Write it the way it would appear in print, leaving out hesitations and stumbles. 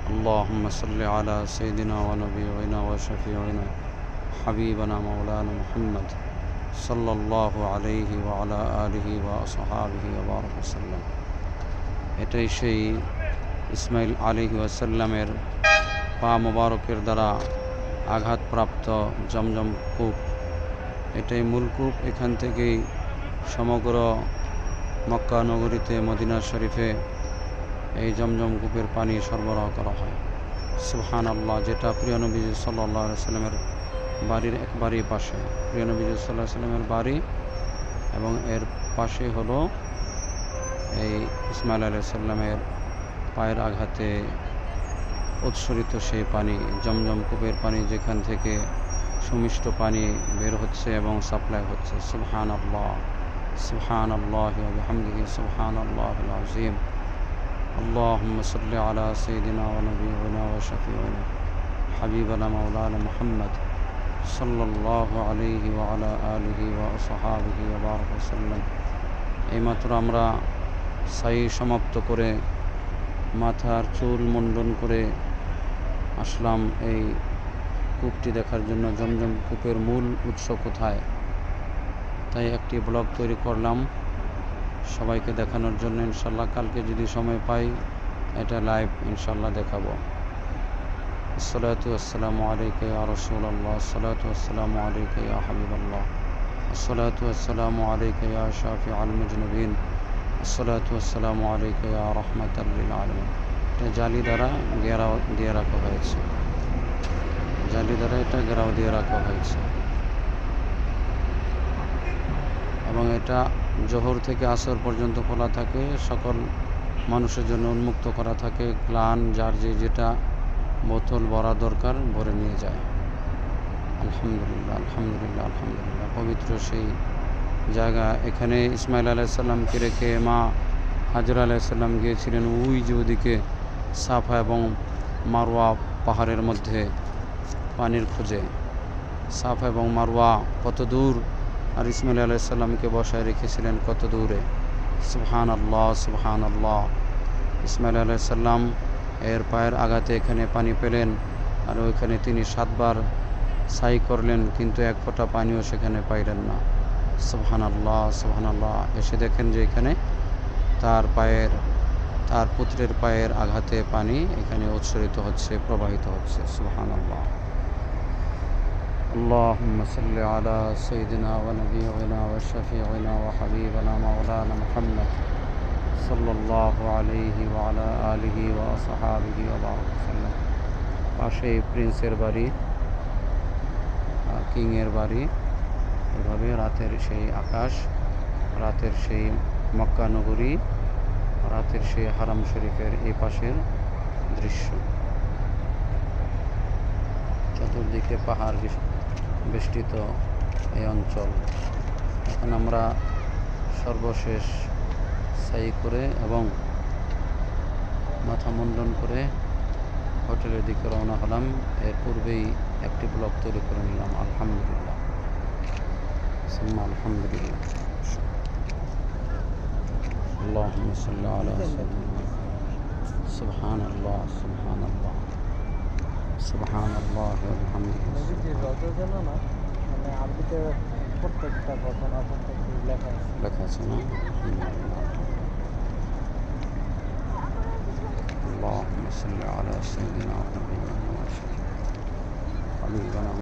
اللهم صل على سيدنا ونبينا وشفيعنا حبيبنا مولانا محمد صلى الله عليه وعلى آله وأصحابه وبارك وسلم। এটাই সেই ইসমাইল আলাইহিস সালামের পা মোবারকের দ্বারা আঘাতপ্রাপ্ত জমজম কূপ। এটাই মূল কূপ। এখান থেকেই সমগ্র মক্কা নগরীতে, মদিনা শরীফে এই জমজম কূপের পানি সরবরাহ করা হয়। সুবহানাল্লাহ। যেটা প্রিয় নবীজি সাল্লাল্লাহু আলাইহি সাল্লামের বাড়ির একবারই পাশে, প্রিয় নবীজি সাল্লাল্লাহু আলাইহি সাল্লামের বাড়ি এবং এর পাশে হলো এই ইসমাইল আলাইহিস সালামের পায়ের আঘাতে উৎসরিত সেই পানি, জমজম কূপের পানি, যেখান থেকে সুমিষ্ট পানি বের হচ্ছে এবং সাপ্লাই হচ্ছে। সুবহানাল্লাহ, সুবহানাল্লাহ ওয়া বিহামদিহি সুবহানাল্লাহিল আযীম। اللهم صل على سيدنا ونبينا وشفيعنا حبيبنا مولانا محمد صلى الله عليه وعلى آله وصحابه وبارك وسلم। এইমাত্র আমরা সাই সমাপ্ত করে মাথার চুল মুন্ডন করে আসলাম এই কূপটি দেখার জন্য, জমজম কূপের মূল উৎস কোথায়। তাই একটি ব্লগ তৈরি করলাম সবাইকে দেখানোর জন্য। ইনশাল্লাহ কালকে যদি সময় পাই এটা লাইভ ইনশাল্লাহ দেখাবো। আসসালাতু ওয়াসসালামু আলাইকা ইয়া রাসূলুল্লাহ, আসসালাতু ওয়াসসালামু আলাইকা ইয়া হাবিবাল্লাহ, আসসালাতু ওয়াসসালামু আলাইকা ইয়া শাফিআল মুজনিবিন, আসসালাতু ওয়াসসালামু আলাইকা ইয়া রাহমাতাল লিল আলামিন। এটা জালি দ্বারা ঘেরাও দিয়ে রাখা হয়েছে, জালি দ্বারা এটা ঘেরাও দিয়ে রাখা হয়েছে এবং এটা জোহর থেকে আসর পর্যন্ত খোলা থাকে, সকল মানুষের জন্য উন্মুক্ত করা থাকে। গ্লান যার যেটা বোতল ভরা দরকার ভরে নিয়ে যায়। আলহামদুলিল্লাহ, আলহামদুলিল্লাহ, আলহামদুলিল্লাহ। পবিত্র সেই জায়গা। এখানে ইসমাইল আলাইহিস সালামকে রেখে মা হাজরা আলাইহিস সালাম গিয়েছিলেন ওই যে ওদিকে সাফা এবং মারওয়া পাহাড়ের মধ্যে পানির খোঁজে। সাফা এবং মারওয়া কত দূর, আর ইসমাইল আলাইহিস সালামকে বসায় রেখেছিলেন কত দূরে। সুবহানাল্লাহ, সুবহানাল্লাহ। ইসমাইল আলাইহিস সালাম এর পায়ের আঘাতে এখানে পানি পেলেন, আর ওইখানে তিনি 7 বার সাই করলেন, কিন্তু এক ফোঁটা পানিও সেখানে পাইলেন না। সুবহানাল্লাহ, সুবহানাল্লাহ। এসে দেখেন যে এখানে তার পুত্রের পায়ের আঘাতে পানি এখানে উৎসরিত হচ্ছে, প্রবাহিত হচ্ছে। সুবহানাল্লাহ। اللهم صل على سيدنا ونبينا وشفيعنا وحبيبنا مولانا محمد صلى الله عليه وعلى آله وصحابه وبارك وسلم। পাশে প্রিন্সের বাড়ি, কিংয়ের বাড়ি। এভাবে রাতের সেই আকাশ, রাতের সেই মক্কা নগরী, রাতের সেই হারাম শরীফের এই পাশের দৃশ্য। চতুর্দিকে পাহাড় বেষ্টিত এই অঞ্চল। এখন আমরা সর্বশেষ সাই করে এবং মাথা মুন্ডন করে হোটেলের দিকে রওনা হলাম। এর পূর্বেই একটি ব্লগ তৈরি করে নিলাম। আলহামদুলিল্লাহ, সুম্মা আলহামদুলিল্লাহ। আল্লাহুম্মা সাল্লি আলা সাইয়্যিদিনা। সুবহানাল্লাহ, সুবহানাল্লাহ, সুবহানাল্লাহ ওয়া বিহামদিহি। আরবিতে প্রত্যেকটা ঘটনা লেখা আছে না? اللهم صل على سيدنا ونبينا وشفيعنا حبيبنا